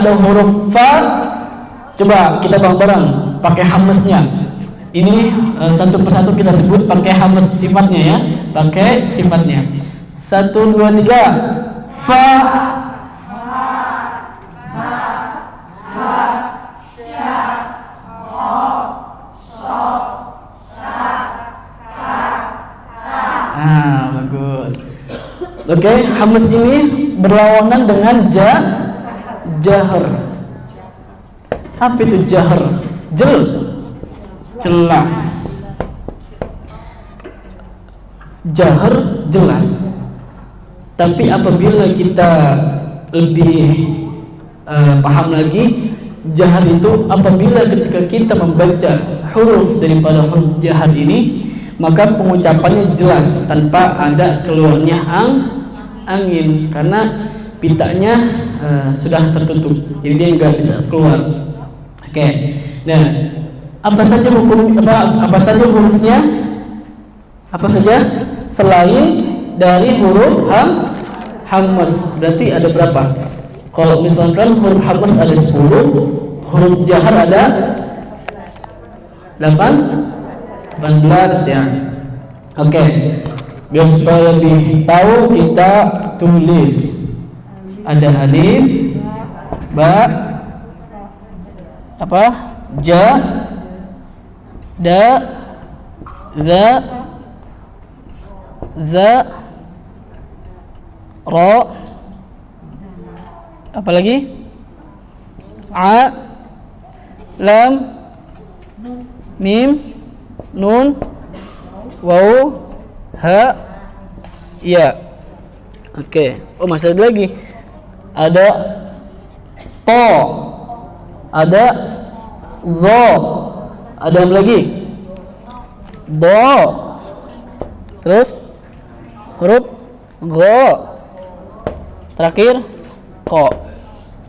ada huruf fa, coba kita bareng-bareng pakai hamzahnya. Ini satu persatu kita sebut pakai hamzah sifatnya ya, pakai sifatnya. 1, 2, 3. Fa, bagus. Oke, hamzah ini berlawanan dengan jahar. Apa itu jahar? Jelas. Jahar jelas. Tapi apabila kita lebih paham lagi, jahar itu apabila ketika kita membaca huruf daripada huruf jahar ini, maka pengucapannya jelas tanpa ada keluarnya angin, karena pitanya sudah tertutup, jadi dia nggak bisa keluar. Oke. Nah, apa saja hurufnya? Apa saja selain dari huruf hamzah? Berarti ada berapa? Kalau misalkan huruf hamzah ada 10, huruf jahar ada 18 ya. Oke. Biar supaya lebih tahu kita tulis. Ada alif, ba, apa? Ja, da, za, za, ra, apa lagi? A, lam, mim, nun, waw, ha, ya. Oke. Oh, masih ada lagi. Ada to, ada zo, ada apa lagi? Do, terus huruf go, terakhir ko.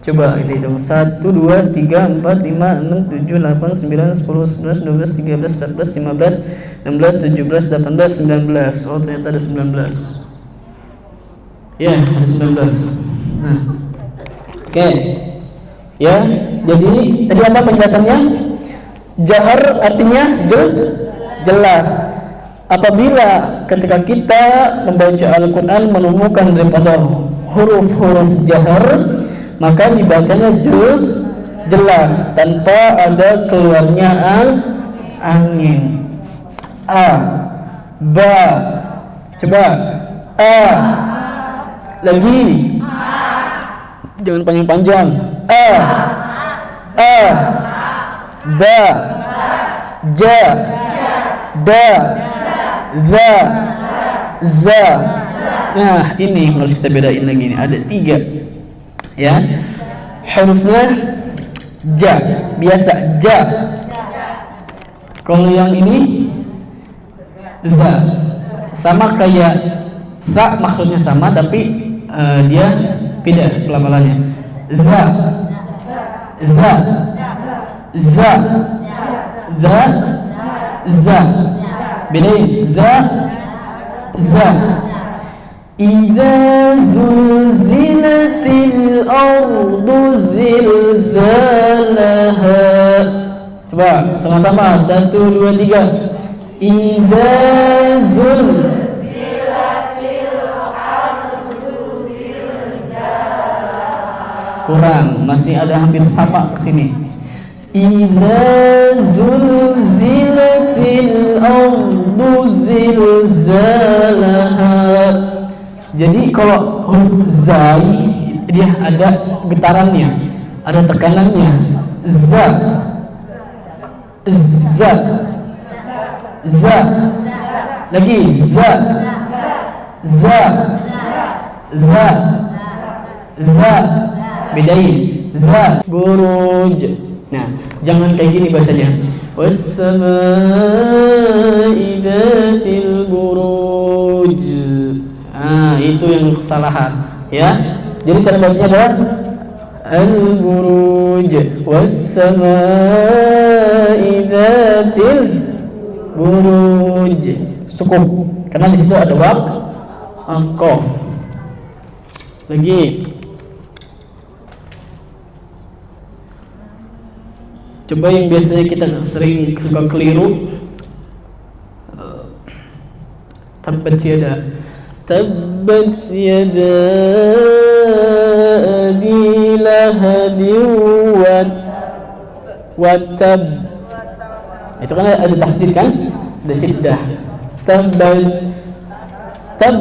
Coba kita hitung 1, 2, 3, 4, 5, 6, 7, 8, 9, 10, 11, 12, 13, 14, 15, 16, 17, 18, 19. Oh, ternyata ada 19. Ya, ada 19. Nah, oke. Ya, jadi tadi apa penjelasannya? Jahar artinya jelas. Apabila ketika kita membaca Al-Quran menemukan daripada huruf-huruf jahar, maka dibacanya jelas tanpa ada keluarnya angin. A, ba, coba a, lagi, jangan panjang-panjang. A, ba, ja, da, za, za. Nah, ini harus kita bedain lagi nih. Ada 3 ya, hurufnya ja, biasa ja. Kalau yang ini za, sama kayak za, maksudnya sama tapi dia beda pelafalannya. Za, za, za, za, za. Bedain za, za. Idza zulzilatil ardu zilzalaha. Coba sama-sama 1, 2, 3. Idza zulzilatil ardu zilzalaha. Kurang, masih ada hampir sama ke sini. Idza zulzilatil ardu zilzalaha. Jadi kalau huruf zai dia ada getarannya, ada tekanannya. Za, za, za, lagi za, za, za, za. Bedain za, buruj. Nah, jangan kayak gini bacanya. Was-samaa'i dzatil buruj. Nah, itu yang kesalahan ya. Jadi cara bacanya adalah al-buruj was-samaa'i dzatil buruj. Cukup karena di situ ada qaf. Lagi Coba yang biasanya kita sering suka keliru, tabbat yada abi lahabin wa tab. Itu kan ada tasdid kan? Ada syiddah. Tab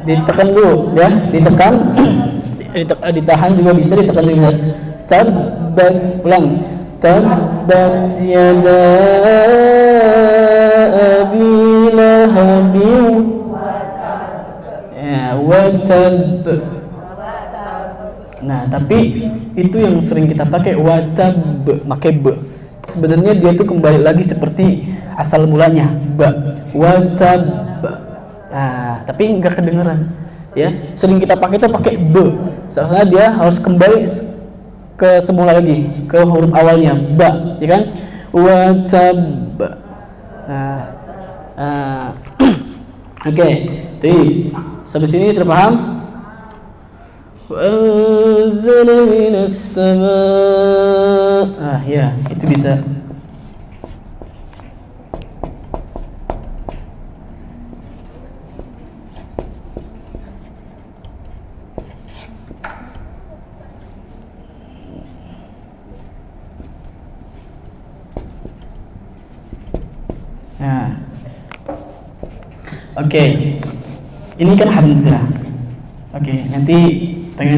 ditekan dulu ya, ditekan ditahan juga bisa, ditekan juga. Tabbat, ulang. Tabbat yada abi lahabin ya wa tab. Nah, tapi itu yang sering kita pakai wa tab, pakai b. Sebenarnya dia tuh kembali lagi seperti asal mulanya, ba, wa tab. Nah, tapi enggak kedengeran. Ya, sering kita pakai itu pakai b. Soalnya dia harus kembali ke semula lagi, ke huruf awalnya, ba, ya kan? Wa tab. Nah, oke. Jadi, sampai sini sudah paham? Wa anzala minas sama'. Ya, itu bisa. Nah, oke. Ini kan hamzah. Oke, nanti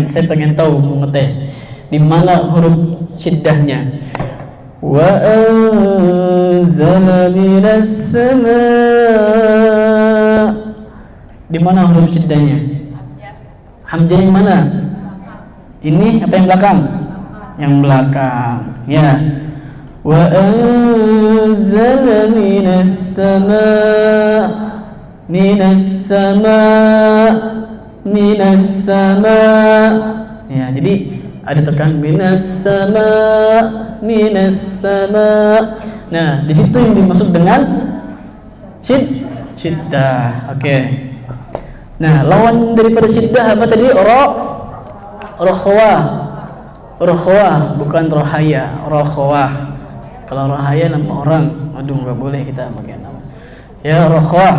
saya pengen tahu, mau ngetes di mana huruf syiddahnya. Wa anzala minas sama'. Di mana huruf syiddahnya? Hamzah yang mana? Ini apa yang belakang? Yang belakang. Ya. Wa anzala minas sama'. Minas sama'. Ya, jadi ada tekan minas sama'. Nah, di situ yang dimaksud dengan syiddah. Oke. Nah, lawan daripada syiddah apa tadi? Rokhawah, bukan rohaya, rokhawah. Kalau rohaya nama orang, aduh nggak boleh kita pakai nama. Ya, rokhawah.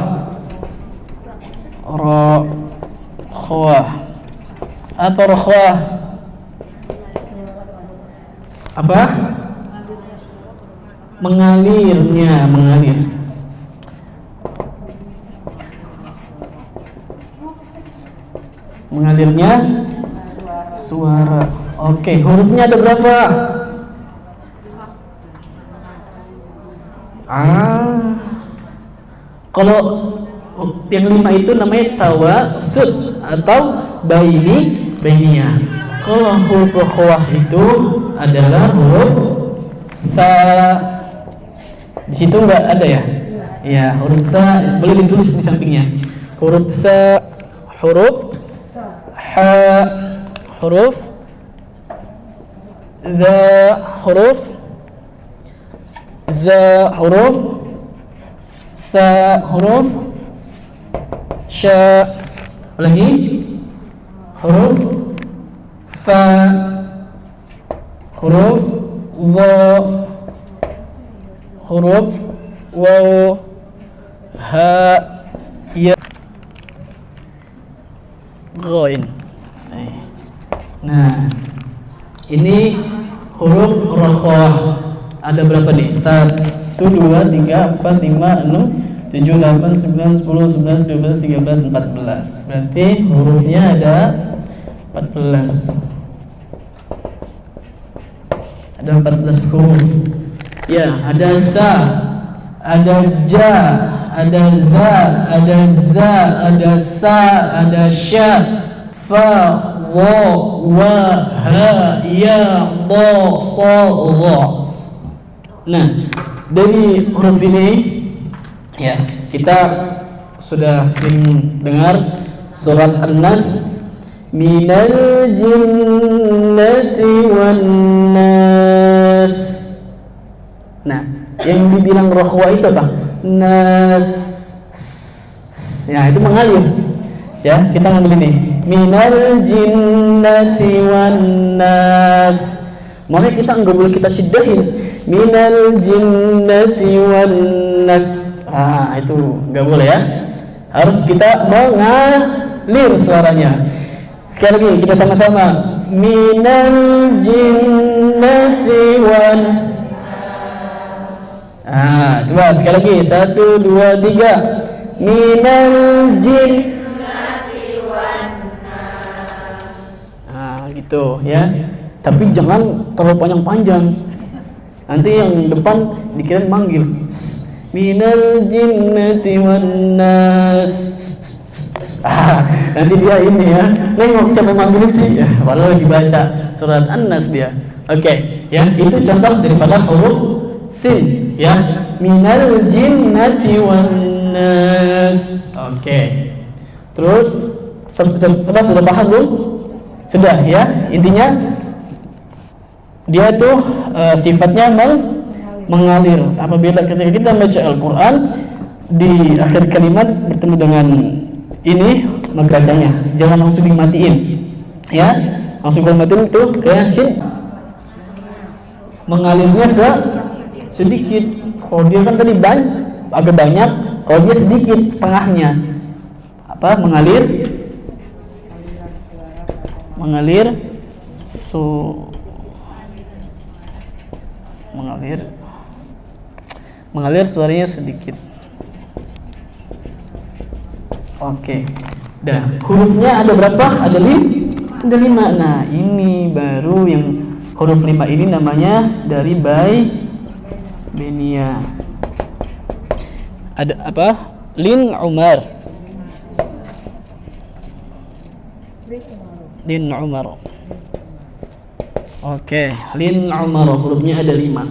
Rokhawah. Apa rokhawah? Apa? Mengalirnya, mengalir. Mengalirnya suara. Oke, hurufnya ada berapa? Kalau yang 5 itu namanya tawasud atau bainiyah. Kalau huruf rokhawah itu adalah huruf sa. Di situ enggak ada ya? Ya, huruf sa boleh ditulis di sampingnya. Huruf sa, huruf ha, huruf za, huruf za, huruf sa, huruf sya, lagi huruf fa, huruf dha, huruf waw, ha, ya, ghain. Nah, ini huruf rokhawah. Ada berapa nih? 1, 2, 3, 4, 5, 6, 7, 8, 9, 10, 11, 12, 13, 14. Berarti hurufnya ada 14. Ada 14 huruf. Ya, ada sa, ada ja, ada za, ada za, ada sa, ada sya, fa, dha, wa, ha, ya, dha, sa, dha. Nah, dari huruf ini ya, kita sudah sering dengar surat An-Nas, minal jinnati wan nas. Nah, yang dibilang rokhawah itu apa? Nas. Ya, itu mengalir. Ya, kita ngambil ini. Minal jinnati wan nas. Makanya kita enggak boleh kita syiddahin. minal jinnati wan nas. Itu nggak boleh ya. Harus kita mengalir suaranya. Sekali lagi kita sama-sama. Minal jinnati wan. Coba sekali lagi. 1, 2, 3. Minal jinnati wan nas. Gitu ya. Tapi jangan terlalu panjang-panjang. Nanti yang depan dikira manggil. Minal jinnati wan nas. Nanti dia ini ya, nengok siapa manggilin sih, padahal lagi baca surat An-Nas dia. Oke, ya itu contoh daripada huruf sin, ya. Minal jinnati wan nas. Oke. Terus sudah paham belum? Sudah ya. Intinya dia tuh sifatnya mengalir. Apabila ketika kita baca Al-Quran di akhir kalimat bertemu dengan ini bacanya, jangan langsung dimatiin ya, langsung dimatiin tuh kayak shin, mengalirnya sedikit. Kalau dia kan tadi agak banyak, kalau dia sedikit setengahnya. Mengalir suaranya sedikit. Oke. Dah, hurufnya ada berapa? Ada 5. Nah, ini baru yang huruf 5 ini namanya dari Benia. Ada apa? Lin Umar. Oke, Lin Umar hurufnya ada 5.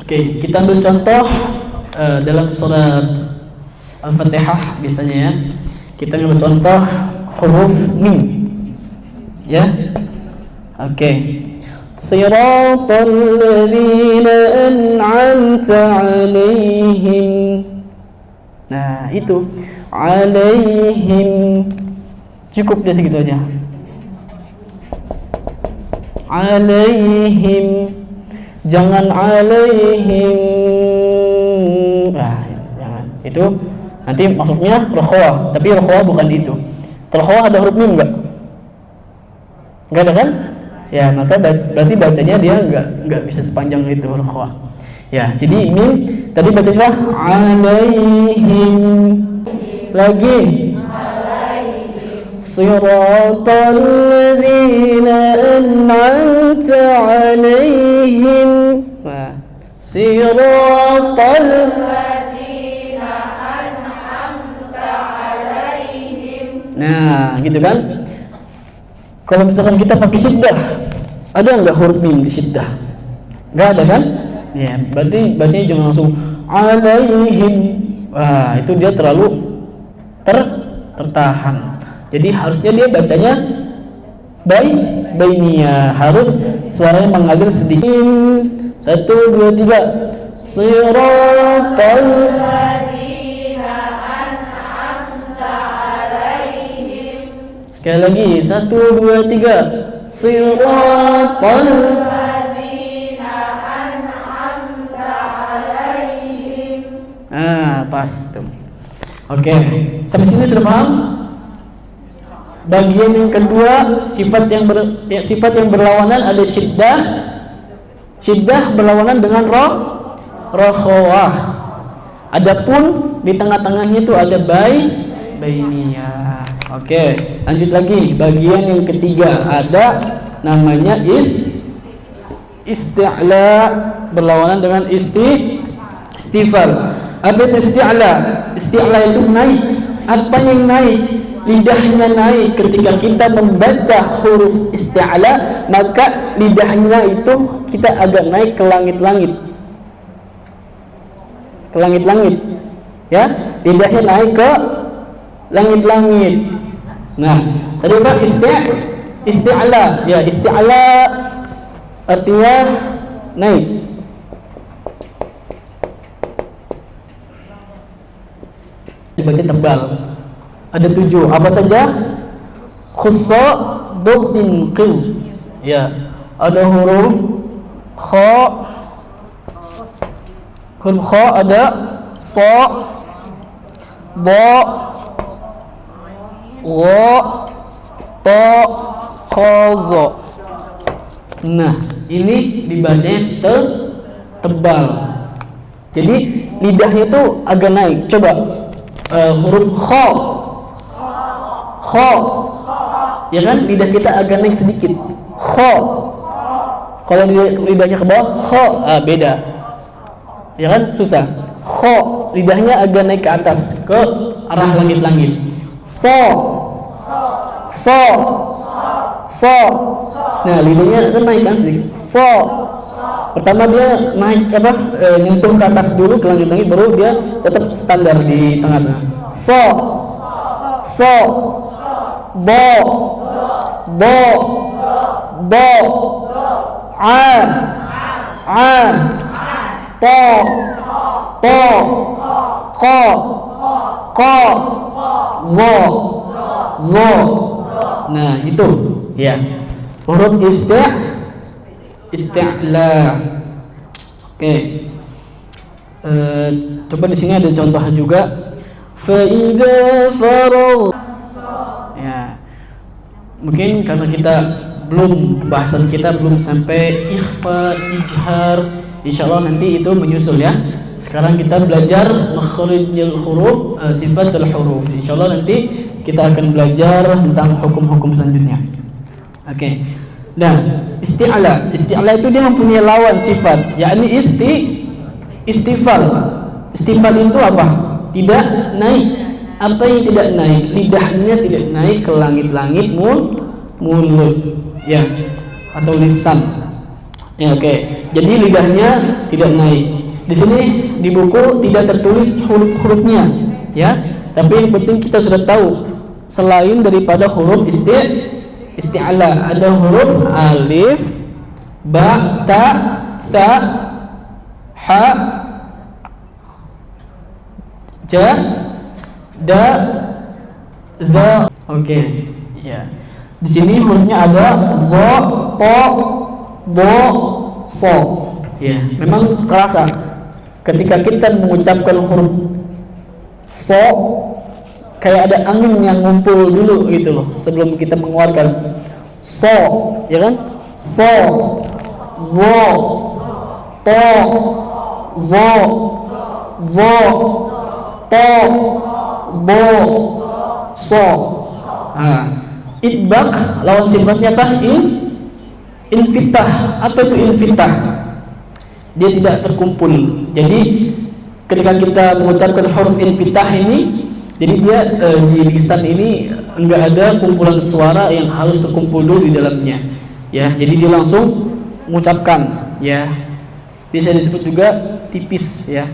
Oke, kita ambil contoh dalam surat Al-Fatihah biasanya ya. Kita ambil contoh huruf mim. Ya. Oke. Siratal ladzina an'amta 'alaihim. Nah, itu alaihim. Cukup dia segitu aja. Alaihim. Jangan alaihim. Jangan. Itu nanti masuknya rokhawah, tapi rokhawah bukan itu. Rokhawah ada huruf mim enggak? Enggak ada kan? Ya, maka berarti bacanya dia enggak bisa sepanjang itu rokhawah. Ya, jadi mim tadi bacanya alaihim. Lagi siratal ladzina an'amta 'alaihim. Nah, siratal Nah, gitu kan? Kalau misalkan kita pakai syiddah, ada nggak huruf mim di syiddah? Nggak ada kan? Ya, berarti bacanya jangan langsung alaihim. Wah, itu dia terlalu tertahan. Jadi harusnya dia bacanya bainia, harus suaranya mengalir sedikit. 1, 2, 3. Siratal sekali lagi, 1, 2, 3. Siratal ladzina an'amta 'alaihim. Pas tuh. Oke, sampai sini sudah paham? Bagian yang kedua, sifat yang berlawanan ada syiddah. Syiddah berlawanan dengan rokhawah. Adapun di tengah-tengahnya itu ada bainiyah. Oke, lanjut lagi. Bagian yang ketiga ada namanya isti'la berlawanan dengan istifal. Apa itu isti'la? Isti'la itu naik. Apa yang naik? Lidahnya naik. Ketika kita membaca huruf isti'la, maka lidahnya itu kita agak naik ke langit-langit. Ke langit-langit. Ya, lidahnya naik ke langit-langit. Nah, tadi apa? Isti'la. Ya, isti'la artinya naik. Dibaca tebal. Ada 7. Apa saja? Khussa, dhabtin, qil. Ya, ada huruf kha, huruf kha ada sa, ba, gha, ta, kha, za. Nah, ini dibacanya tebal. Jadi lidahnya itu agak naik. Coba huruf kha, kha, ya kan? Lidah kita agak naik sedikit. Kha. Kalau lidahnya ke bawah, kha, beda. Ya kan? Susah. Kha, lidahnya agak naik ke atas, ke arah langit-langit. Sa, sa, sa. Nah, lidahnya kan naik kan sedikit. Sa. Pertama dia naik nyentuh ke atas dulu ke langit-langit, baru dia tetap standar di tengah-tengah. Sa, sa, ba, ba, ba, a, ta, ta, qa, qa, za, za. Nah, itu ya. Huruf isti'la. Oke. Coba di sini ada contohnya juga. Fa idza faragh. Ya. Mungkin karena bahasan kita belum sampai ikhfa, ijhar. Insyaallah nanti itu menyusul ya. Sekarang kita belajar makhrijul huruf, sifatul huruf. Insyaallah nanti kita akan belajar tentang hukum-hukum selanjutnya. Oke. Nah, isti'la itu dia mempunyai lawan sifat, yakni istifal. Istifal itu apa? Tidak naik. Apa yang tidak naik? Lidahnya tidak naik ke langit-langit mulut, ya, atau lisan. Ya, oke. Jadi lidahnya tidak naik. Di sini di buku tidak tertulis huruf-hurufnya, ya. Tapi yang penting kita sudah tahu selain daripada huruf isti'la ada huruf alif, ba, ta, tha, ha, ja, da, za. Oke, ya. Di sini hurufnya ada za, ta, do, so. Ya, memang kerasa ketika kita mengucapkan huruf so, kayak ada angin yang ngumpul dulu gitu loh sebelum kita mengeluarkan. So, ya kan? So, zo, to, zo, zo, to, do, so. Nah, itbaq lawan sifatnya apa? Infitah. Apa itu infitah? Dia tidak terkumpul. Jadi ketika kita mengucapkan huruf infitah ini, jadi dia di lisan ini enggak ada kumpulan suara yang harus terkumpul dulu di dalamnya. Ya, jadi dia langsung mengucapkan, ya. Bisa disebut juga tipis, ya.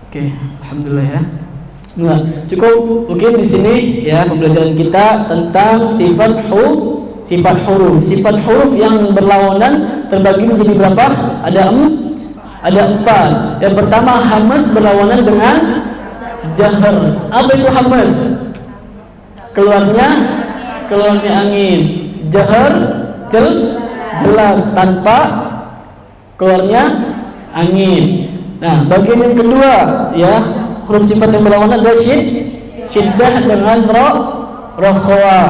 Oke, alhamdulillah ya. Nah, cukup mungkin di sini ya pembelajaran kita tentang sifat huruf. Sifat huruf yang berlawanan terbagi menjadi berapa? Ada 4. Yang pertama hamzah berlawanan dengan jahar. Apa itu hamzah? Keluarnya angin. Jahar jelas tanpa keluarnya angin. Nah, bagian yang kedua ya, huruf sifat yang berlawanan adalah syiddah dengan rakhawah.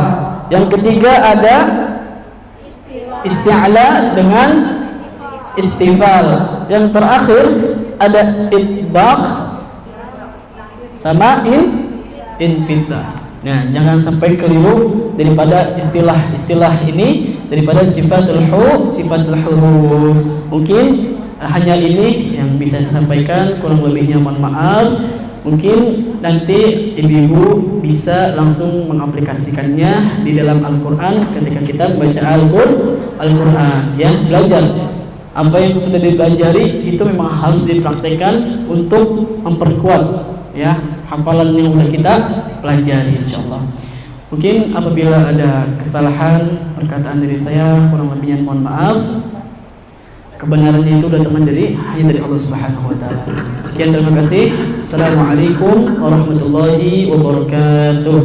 Yang ketiga ada isti'la dengan istifal. Yang terakhir ada itbaq sama infitah. Nah, jangan sampai keliru daripada istilah ini, daripada sifatul huruf. Mungkin hanya ini yang bisa saya sampaikan, kurang lebihnya mohon maaf. Mungkin nanti ibu-ibu bisa langsung mengaplikasikannya di dalam Al-Quran ketika kita baca Al-Quran, ya, belajar. Apa yang sudah dipelajari itu memang harus dipraktekkan untuk memperkuat ya hafalan yang sudah kita pelajari insyaallah. Mungkin apabila ada kesalahan perkataan dari saya, kurang lebihnya mohon maaf. Kebenarannya itu datang hanya dari Allah Subhanahu wa taala. Sekian, terima kasih. Assalamualaikum warahmatullahi wabarakatuh.